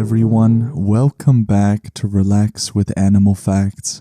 everyone, welcome back to Relax with Animal Facts.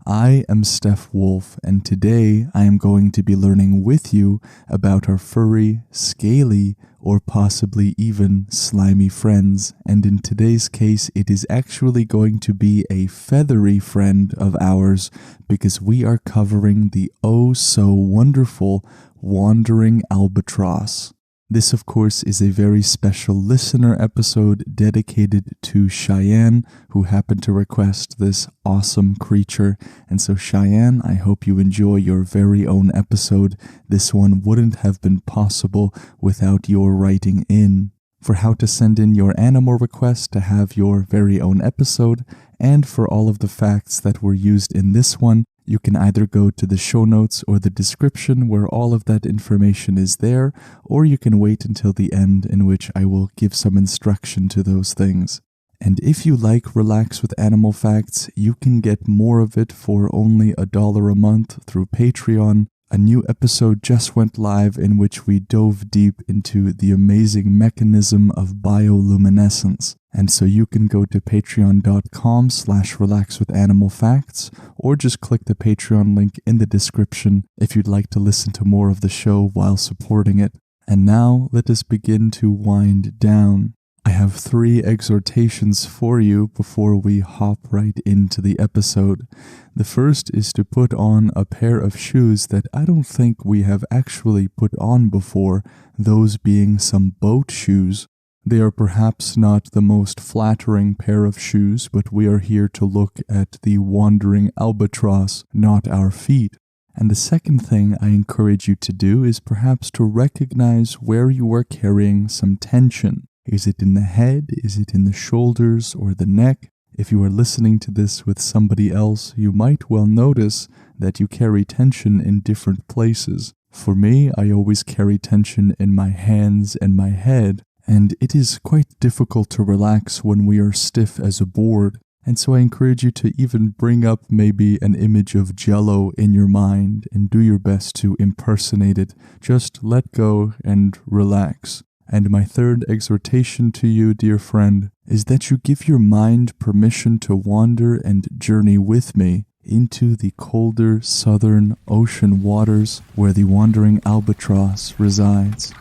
I am Steph Wolf, and today I am going to be learning with you about our furry, scaly, or possibly even slimy friends. And in today's case, it is actually going to be a feathery friend of ours because we are covering the oh-so-wonderful Wandering Albatross. This, of course, is a very special listener episode dedicated to Cheyenne, who happened to request this awesome creature. And so, Cheyenne, I hope you enjoy your very own episode. This one wouldn't have been possible without your writing in. For how to send in your animal request to have your very own episode, and for all of the facts that were used in this one, you can either go to the show notes or the description where all of that information is there, or you can wait until the end in which I will give some instruction to those things. And if you like Relax with Animal Facts, you can get more of it for only $1 a month through Patreon. A new episode just went live in which we dove deep into the amazing mechanism of bioluminescence. And so you can go to patreon.com/relaxwithanimalfacts or just click the Patreon link in the description if you'd like to listen to more of the show while supporting it. And now let us begin to wind down. I have 3 exhortations for you before we hop right into the episode. The first is to put on a pair of shoes that I don't think we have actually put on before, those being some boat shoes. They are perhaps not the most flattering pair of shoes, but we are here to look at the Wandering Albatross, not our feet. And the second thing I encourage you to do is perhaps to recognize where you are carrying some tension. Is it in the head? Is it in the shoulders or the neck? If you are listening to this with somebody else, you might well notice that you carry tension in different places. For me, I always carry tension in my hands and my head, and it is quite difficult to relax when we are stiff as a board. And so I encourage you to even bring up maybe an image of Jell-O in your mind and do your best to impersonate it. Just let go and relax. And my third exhortation to you, dear friend, is that you give your mind permission to wander and journey with me into the colder southern ocean waters where the Wandering Albatross resides.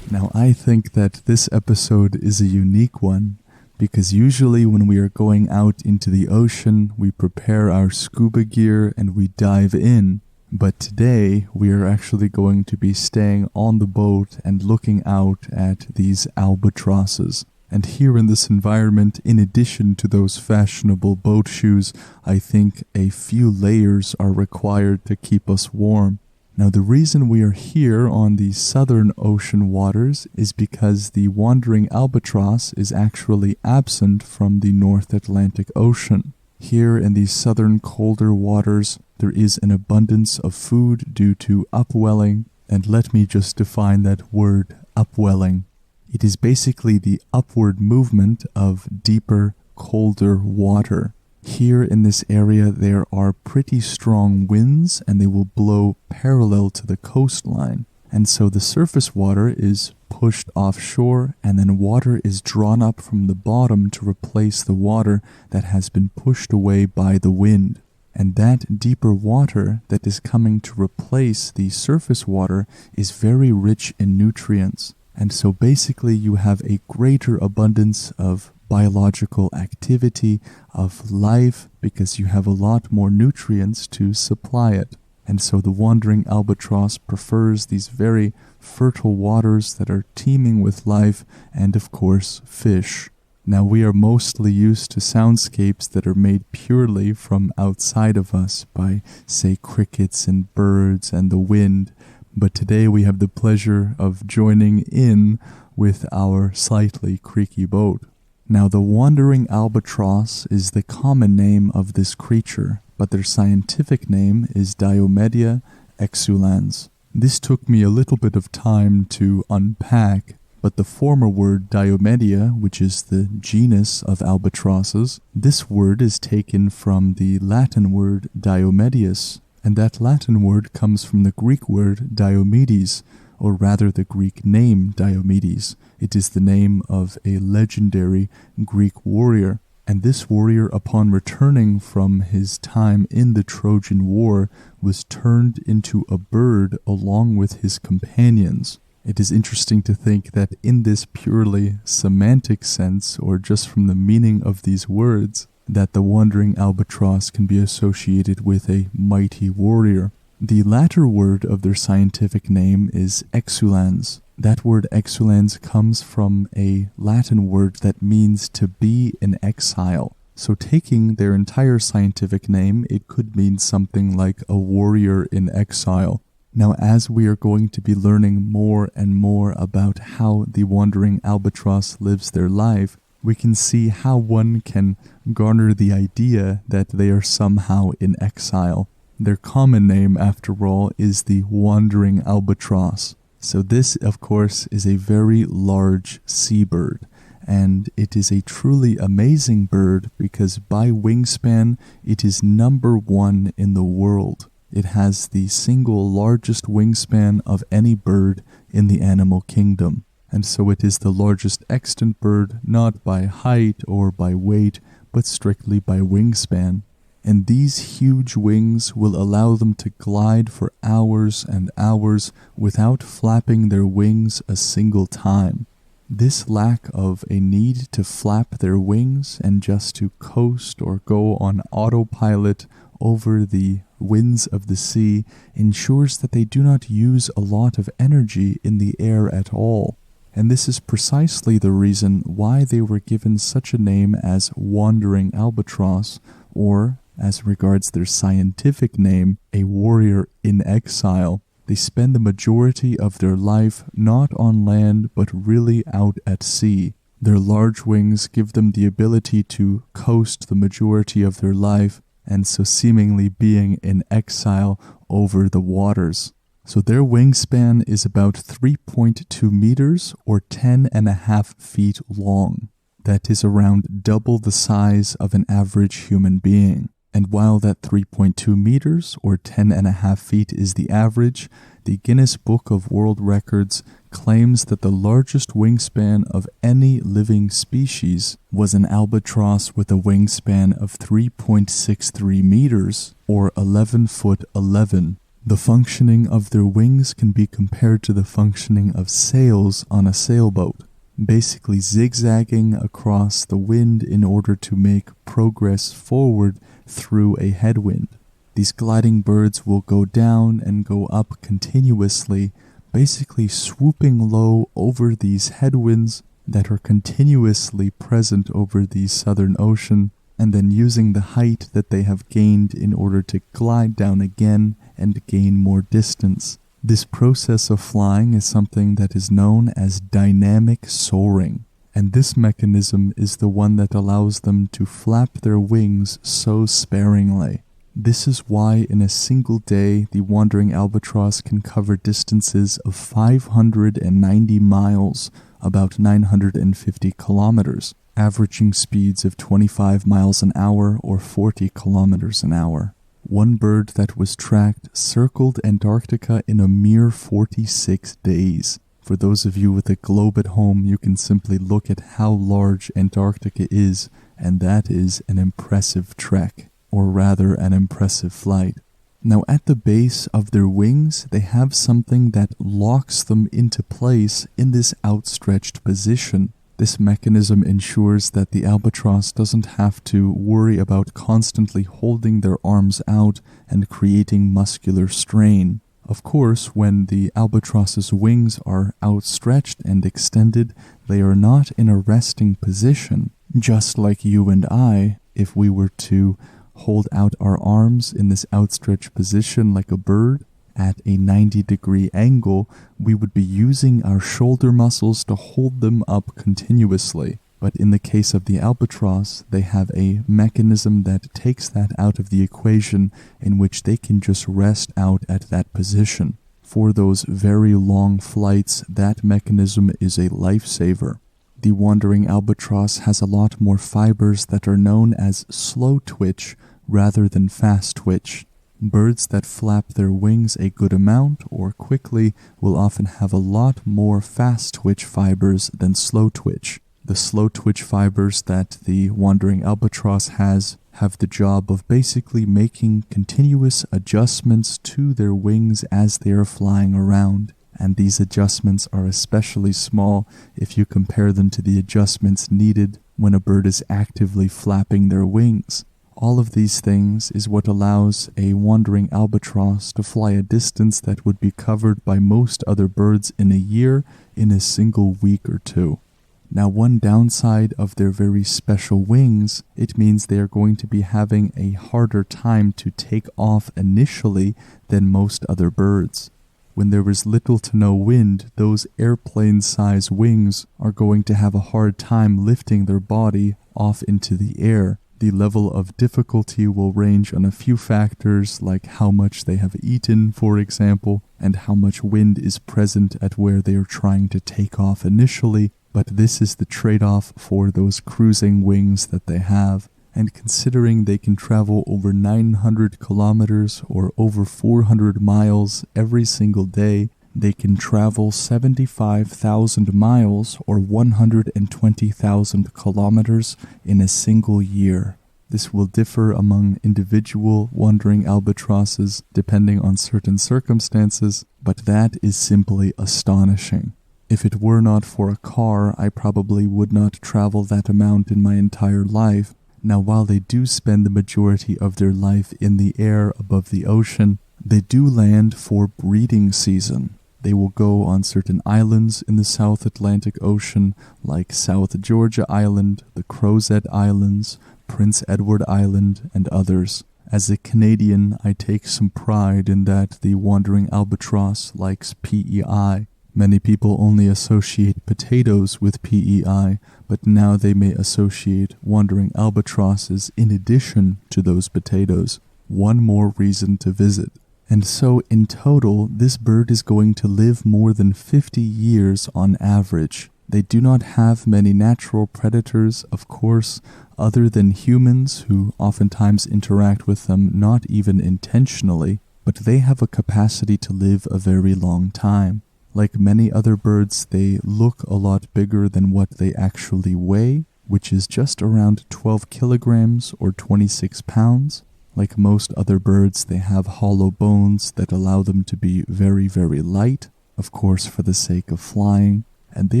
Now, I think that this episode is a unique one because usually when we are going out into the ocean, we prepare our scuba gear and we dive in. But today, we are actually going to be staying on the boat and looking out at these albatrosses. And here in this environment, in addition to those fashionable boat shoes, I think a few layers are required to keep us warm. Now, the reason we are here on the southern ocean waters is because the Wandering Albatross is actually absent from the North Atlantic Ocean. Here in these southern colder waters, there is an abundance of food due to upwelling, and let me just define that word, upwelling. It is basically the upward movement of deeper, colder water. Here in this area, there are pretty strong winds and they will blow parallel to the coastline. And so the surface water is pushed offshore and then water is drawn up from the bottom to replace the water that has been pushed away by the wind. And that deeper water that is coming to replace the surface water is very rich in nutrients. And so basically you have a greater abundance of biological activity, of life, because you have a lot more nutrients to supply it. And so the Wandering Albatross prefers these very fertile waters that are teeming with life and, of course, fish. Now, we are mostly used to soundscapes that are made purely from outside of us by, say, crickets and birds and the wind. But today we have the pleasure of joining in with our slightly creaky boat. Now, the Wandering Albatross is the common name of this creature, but their scientific name is Diomedia exulans. This took me a little bit of time to unpack, But the former word Diomedia, which is the genus of albatrosses, this word is taken from the Latin word Diomedius, and that Latin word comes from the Greek word Diomedes, or rather the Greek name Diomedes. It is the name of a legendary Greek warrior, and this warrior, upon returning from his time in the Trojan War, was turned into a bird along with his companions. It is interesting to think that in this purely semantic sense, or just from the meaning of these words, that the wandering albatross can be associated with a mighty warrior. The latter word of their scientific name is exulans. That word exulans comes from a Latin word that means to be in exile. So taking their entire scientific name, it could mean something like a warrior in exile. Now, as we are going to be learning more and more about how the wandering albatross lives their life, we can see how one can garner the idea that they are somehow in exile. Their common name, after all, is the wandering albatross. So this, of course, is a very large seabird, and it is a truly amazing bird because by wingspan, it is number one in the world. It has the single largest wingspan of any bird in the animal kingdom, and so it is the largest extant bird not by height or by weight, but strictly by wingspan. And these huge wings will allow them to glide for hours and hours without flapping their wings a single time. This lack of a need to flap their wings and just to coast or go on autopilot over the winds of the sea ensures that they do not use a lot of energy in the air at all. And this is precisely the reason why they were given such a name as wandering albatross, or, as regards their scientific name, a warrior in exile. They spend the majority of their life not on land but really out at sea. Their large wings give them the ability to coast the majority of their life, and so seemingly being in exile over the waters. So their wingspan is about 3.2 meters or 10.5 feet long. That is around double the size of an average human being. And while that 3.2 meters or 10.5 feet is the average, the Guinness Book of World Records claims that the largest wingspan of any living species was an albatross with a wingspan of 3.63 meters or 11 foot 11. The functioning of their wings can be compared to the functioning of sails on a sailboat, basically zigzagging across the wind in order to make progress forward through a headwind. These gliding birds will go down and go up continuously, basically swooping low over these headwinds that are continuously present over the Southern Ocean, and then using the height that they have gained in order to glide down again and gain more distance. This process of flying is something that is known as dynamic soaring, and this mechanism is the one that allows them to flap their wings so sparingly. This is why in a single day the wandering albatross can cover distances of 590 miles, about 950 kilometers, averaging speeds of 25 miles an hour or 40 kilometers an hour. One bird that was tracked circled Antarctica in a mere 46 days. For those of you with a globe at home, you can simply look at how large Antarctica is, and that is an impressive trek, or rather an impressive flight. Now at the base of their wings, they have something that locks them into place in this outstretched position. This mechanism ensures that the albatross doesn't have to worry about constantly holding their arms out and creating muscular strain. Of course, when the albatross's wings are outstretched and extended, they are not in a resting position, just like you and I, if we were to hold out our arms in this outstretched position like a bird. At a 90-degree angle, we would be using our shoulder muscles to hold them up continuously. But in the case of the albatross, they have a mechanism that takes that out of the equation, in which they can just rest out at that position. For those very long flights, that mechanism is a lifesaver. The wandering albatross has a lot more fibers that are known as slow twitch rather than fast twitch. Birds that flap their wings a good amount or quickly will often have a lot more fast twitch fibers than slow twitch. The slow twitch fibers that the wandering albatross have the job of basically making continuous adjustments to their wings as they are flying around. And these adjustments are especially small if you compare them to the adjustments needed when a bird is actively flapping their wings. All of these things is what allows a wandering albatross to fly a distance that would be covered by most other birds in a year in a single week or two. Now, one downside of their very special wings, it means they are going to be having a harder time to take off initially than most other birds. When there is little to no wind, those airplane-sized wings are going to have a hard time lifting their body off into the air. The level of difficulty will range on a few factors like how much they have eaten, for example, and how much wind is present at where they are trying to take off initially, but this is the trade-off for those cruising wings that they have. And considering they can travel over 900 kilometers or over 400 miles every single day, they can travel 75,000 miles or 120,000 kilometers in a single year. This will differ among individual wandering albatrosses depending on certain circumstances, but that is simply astonishing. If it were not for a car, I probably would not travel that amount in my entire life. Now, while they do spend the majority of their life in the air above the ocean, they do land for breeding season. They will go on certain islands in the South Atlantic Ocean, like South Georgia Island, the Crozet Islands, Prince Edward Island, and others. As a Canadian, I take some pride in that the wandering albatross likes PEI. Many people only associate potatoes with PEI, but now they may associate wandering albatrosses in addition to those potatoes. One more reason to visit. And so in total, this bird is going to live more than 50 years on average. They do not have many natural predators, of course, other than humans who oftentimes interact with them not even intentionally, but they have a capacity to live a very long time. Like many other birds, they look a lot bigger than what they actually weigh, which is just around 12 kilograms or 26 pounds. Like most other birds, they have hollow bones that allow them to be very, very light, of course for the sake of flying, and they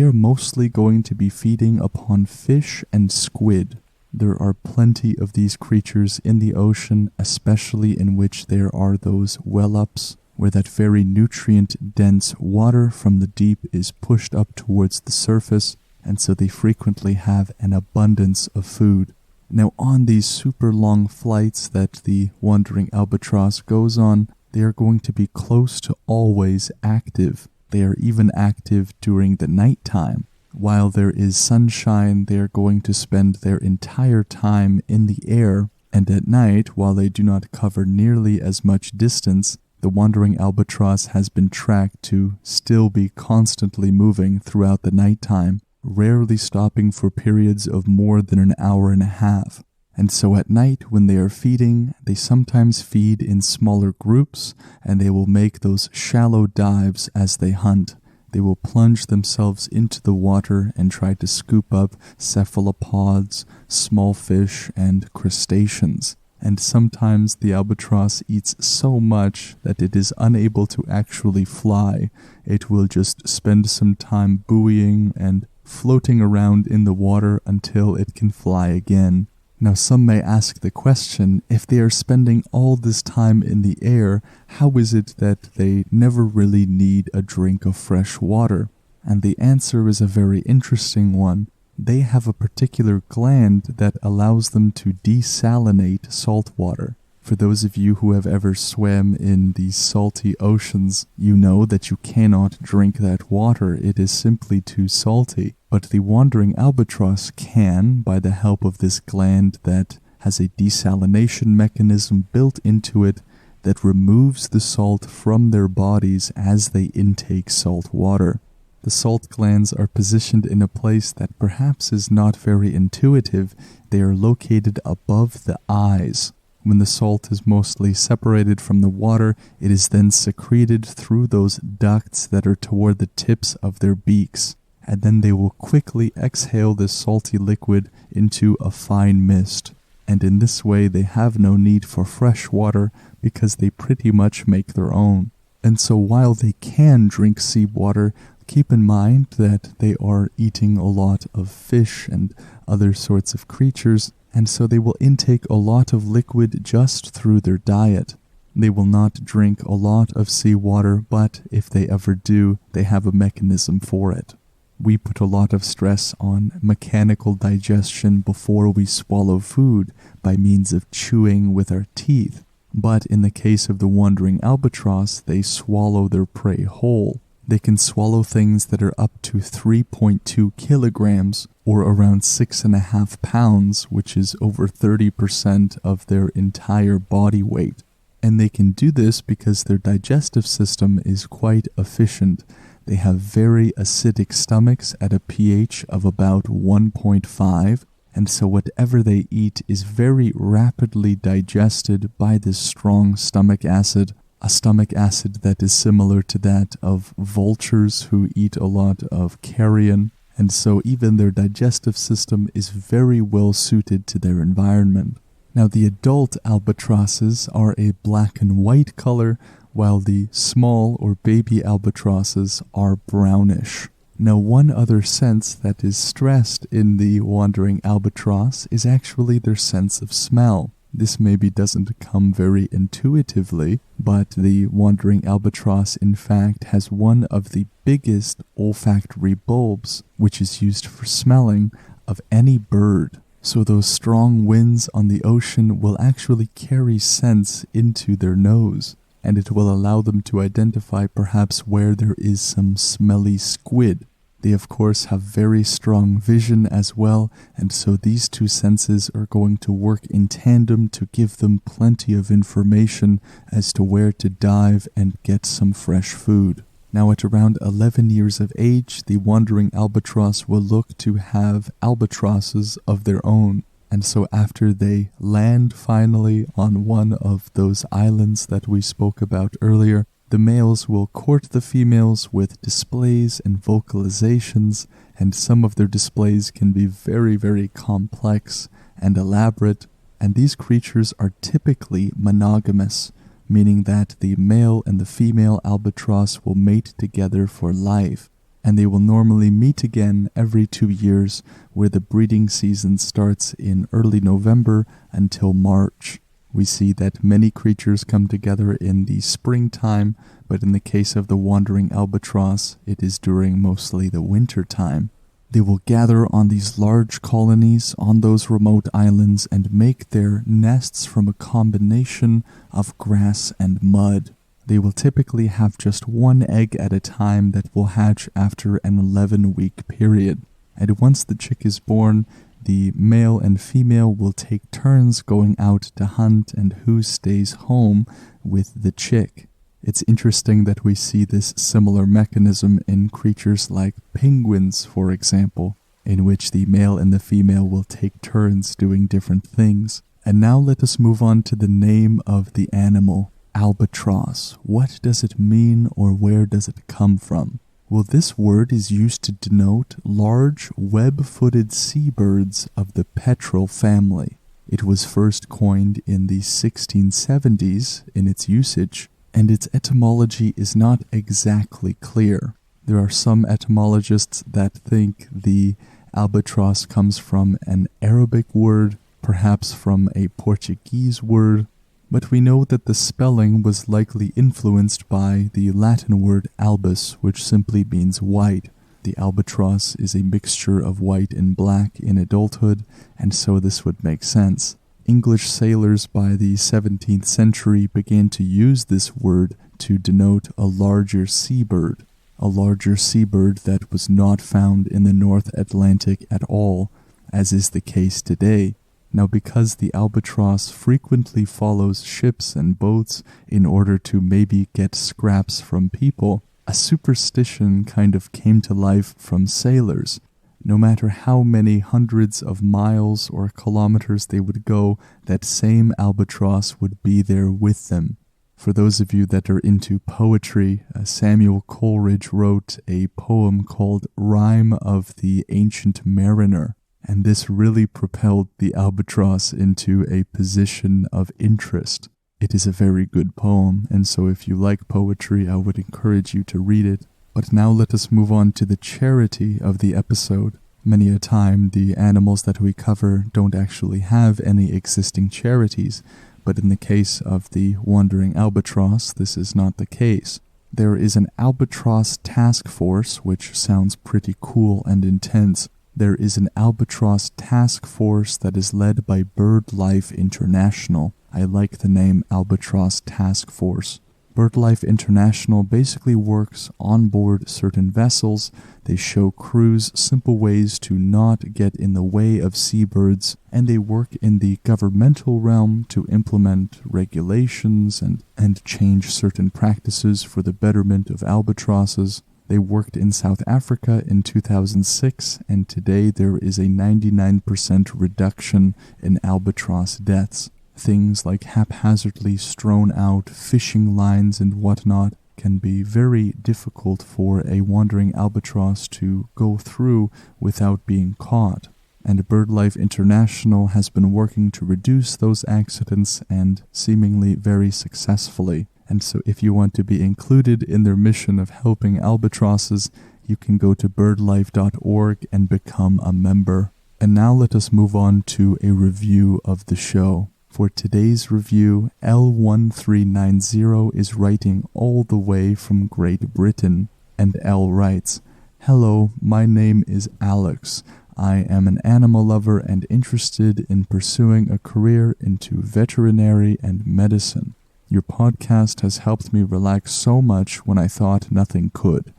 are mostly going to be feeding upon fish and squid. There are plenty of these creatures in the ocean, especially in which there are those well-ups, where that very nutrient-dense water from the deep is pushed up towards the surface, and so they frequently have an abundance of food. Now, on these super long flights that the wandering albatross goes on, they are going to be close to always active. They are even active during the nighttime. While there is sunshine, they are going to spend their entire time in the air, and at night, while they do not cover nearly as much distance, the wandering albatross has been tracked to still be constantly moving throughout the nighttime, rarely stopping for periods of more than an hour and a half. And so at night, when they are feeding, they sometimes feed in smaller groups, and they will make those shallow dives as they hunt. They will plunge themselves into the water and try to scoop up cephalopods, small fish, and crustaceans. And sometimes the albatross eats so much that it is unable to actually fly. It will just spend some time buoying and floating around in the water until it can fly again. Now, some may ask the question, if they are spending all this time in the air, how is it that they never really need a drink of fresh water? And the answer is a very interesting one. They have a particular gland that allows them to desalinate salt water. For those of you who have ever swam in the salty oceans, you know that you cannot drink that water. It is simply too salty. But the wandering albatross can, by the help of this gland that has a desalination mechanism built into it, that removes the salt from their bodies as they intake salt water. The salt glands are positioned in a place that perhaps is not very intuitive. They are located above the eyes. When the salt is mostly separated from the water, it is then secreted through those ducts that are toward the tips of their beaks, and then they will quickly exhale this salty liquid into a fine mist. And in this way, they have no need for fresh water because they pretty much make their own. And so while they can drink seawater, keep in mind that they are eating a lot of fish and other sorts of creatures, and so they will intake a lot of liquid just through their diet. They will not drink a lot of seawater, but if they ever do, they have a mechanism for it. We put a lot of stress on mechanical digestion before we swallow food by means of chewing with our teeth. But in the case of the wandering albatross, they swallow their prey whole. They can swallow things that are up to 3.2 kilograms, or around 6.5 pounds, which is over 30% of their entire body weight. And they can do this because their digestive system is quite efficient. They have very acidic stomachs at a pH of about 1.5, and so whatever they eat is very rapidly digested by this strong stomach acid, a stomach acid that is similar to that of vultures who eat a lot of carrion, and so even their digestive system is very well suited to their environment. Now, the adult albatrosses are a black and white color, while the small or baby albatrosses are brownish. Now, one other sense that is stressed in the wandering albatross is actually their sense of smell. This maybe doesn't come very intuitively, but the wandering albatross in fact has one of the biggest olfactory bulbs, which is used for smelling, of any bird. So those strong winds on the ocean will actually carry scents into their nose, and it will allow them to identify perhaps where there is some smelly squid. They of course have very strong vision as well, and so these two senses are going to work in tandem to give them plenty of information as to where to dive and get some fresh food. Now at around 11 years of age, the wandering albatross will look to have albatrosses of their own. And so after they land finally on one of those islands that we spoke about earlier, the males will court the females with displays and vocalizations, and some of their displays can be very, very complex and elaborate, and these creatures are typically monogamous, meaning that the male and the female albatross will mate together for life, and they will normally meet again every 2 years, where the breeding season starts in early November until March. We see that many creatures come together in the springtime, but in the case of the wandering albatross, it is during mostly the winter time. They will gather on these large colonies on those remote islands and make their nests from a combination of grass and mud. They will typically have just one egg at a time that will hatch after an 11-week period. And once the chick is born, the male and female will take turns going out to hunt, and who stays home with the chick. It's interesting that we see this similar mechanism in creatures like penguins, for example, in which the male and the female will take turns doing different things. And now let us move on to the name of the animal, albatross. What does it mean, or where does it come from? Well, this word is used to denote large web-footed seabirds of the petrel family. It was first coined in the 1670s in its usage, and its etymology is not exactly clear. There are some etymologists that think the albatross comes from an Arabic word, perhaps from a Portuguese word, but we know that the spelling was likely influenced by the Latin word albus, which simply means white. The albatross is a mixture of white and black in adulthood, and so this would make sense. English sailors by the 17th century began to use this word to denote a larger seabird that was not found in the North Atlantic at all, as is the case today. Now, because the albatross frequently follows ships and boats in order to maybe get scraps from people, a superstition kind of came to life from sailors. No matter how many hundreds of miles or kilometers they would go, that same albatross would be there with them. For those of you that are into poetry, Samuel Coleridge wrote a poem called Rime of the Ancient Mariner, and this really propelled the albatross into a position of interest. It is a very good poem, and so if you like poetry, I would encourage you to read it. But now let us move on to the charity of the episode. Many a time, the animals that we cover don't actually have any existing charities, but in the case of the Wandering Albatross, this is not the case. There is an albatross task force, which sounds pretty cool and intense. There is an albatross task force that is led by BirdLife International. I like the name Albatross Task Force. BirdLife International basically works on board certain vessels. They show crews simple ways to not get in the way of seabirds, and they work in the governmental realm to implement regulations and change certain practices for the betterment of albatrosses. They worked in South Africa in 2006, and today there is a 99% reduction in albatross deaths. Things like haphazardly strewn out fishing lines and whatnot can be very difficult for a wandering albatross to go through without being caught. And BirdLife International has been working to reduce those accidents, and seemingly very successfully. And so if you want to be included in their mission of helping albatrosses, you can go to birdlife.org and become a member. And now let us move on to a review of the show. For today's review, L1390 is writing all the way from Great Britain, and L writes, "Hello, my name is Alex. I am an animal lover and interested in pursuing a career into veterinary and medicine. Your podcast has helped me relax so much when I thought nothing could.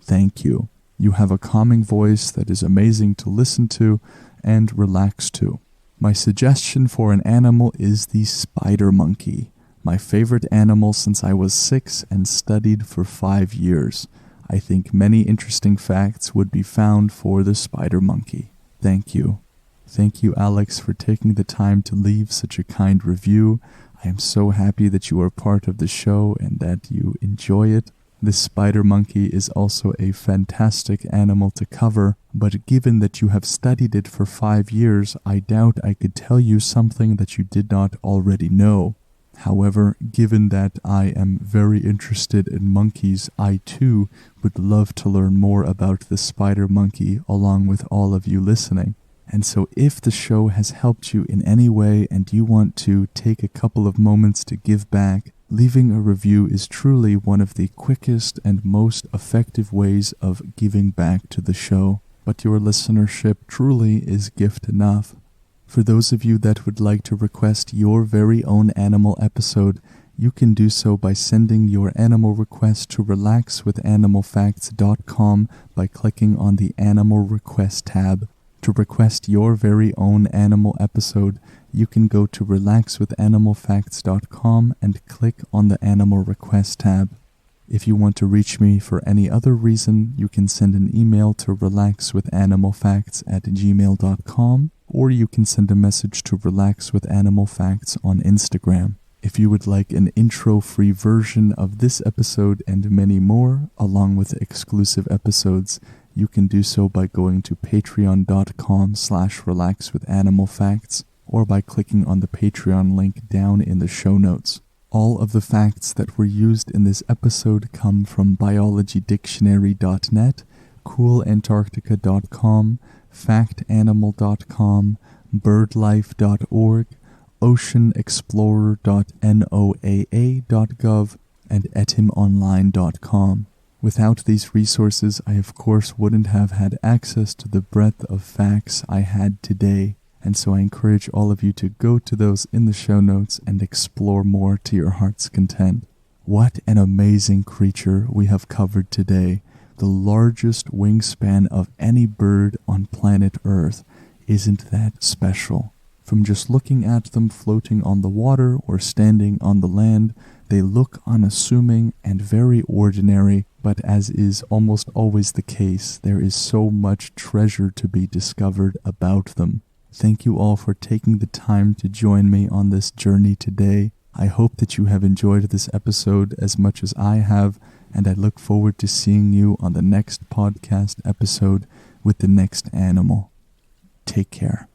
Thank you. You have a calming voice that is amazing to listen to and relax to. My suggestion for an animal is the spider monkey, my favorite animal since I was 6 and studied for 5 years. I think many interesting facts would be found for the spider monkey. Thank you." Thank you, Alex, for taking the time to leave such a kind review. I am so happy that you are part of the show and that you enjoy it. This spider monkey is also a fantastic animal to cover, but given that you have studied it for 5 years, I doubt I could tell you something that you did not already know. However, given that I am very interested in monkeys, I too would love to learn more about the spider monkey along with all of you listening. And so if the show has helped you in any way and you want to take a couple of moments to give back, leaving a review is truly one of the quickest and most effective ways of giving back to the show. But your listenership truly is gift enough. For those of you that would like to request your very own animal episode, you can do so by sending your animal request to relaxwithanimalfacts.com by clicking on the Animal Request tab. To request your very own animal episode, you can go to relaxwithanimalfacts.com and click on the Animal Request tab. If you want to reach me for any other reason, you can send an email to relaxwithanimalfacts@gmail.com, or you can send a message to relaxwithanimalfacts on Instagram. If you would like an intro-free version of this episode and many more, along with exclusive episodes, you can do so by going to patreon.com/relaxwithanimalfacts or by clicking on the Patreon link down in the show notes. All of the facts that were used in this episode come from biologydictionary.net, coolantarctica.com, factanimal.com, birdlife.org, oceanexplorer.noaa.gov, and etimonline.com. Without these resources, I of course wouldn't have had access to the breadth of facts I had today, and so I encourage all of you to go to those in the show notes and explore more to your heart's content. What an amazing creature we have covered today, the largest wingspan of any bird on planet Earth. Isn't that special? From just looking at them floating on the water or standing on the land, they look unassuming and very ordinary, but as is almost always the case, there is so much treasure to be discovered about them. Thank you all for taking the time to join me on this journey today. I hope that you have enjoyed this episode as much as I have, and I look forward to seeing you on the next podcast episode with the next animal. Take care.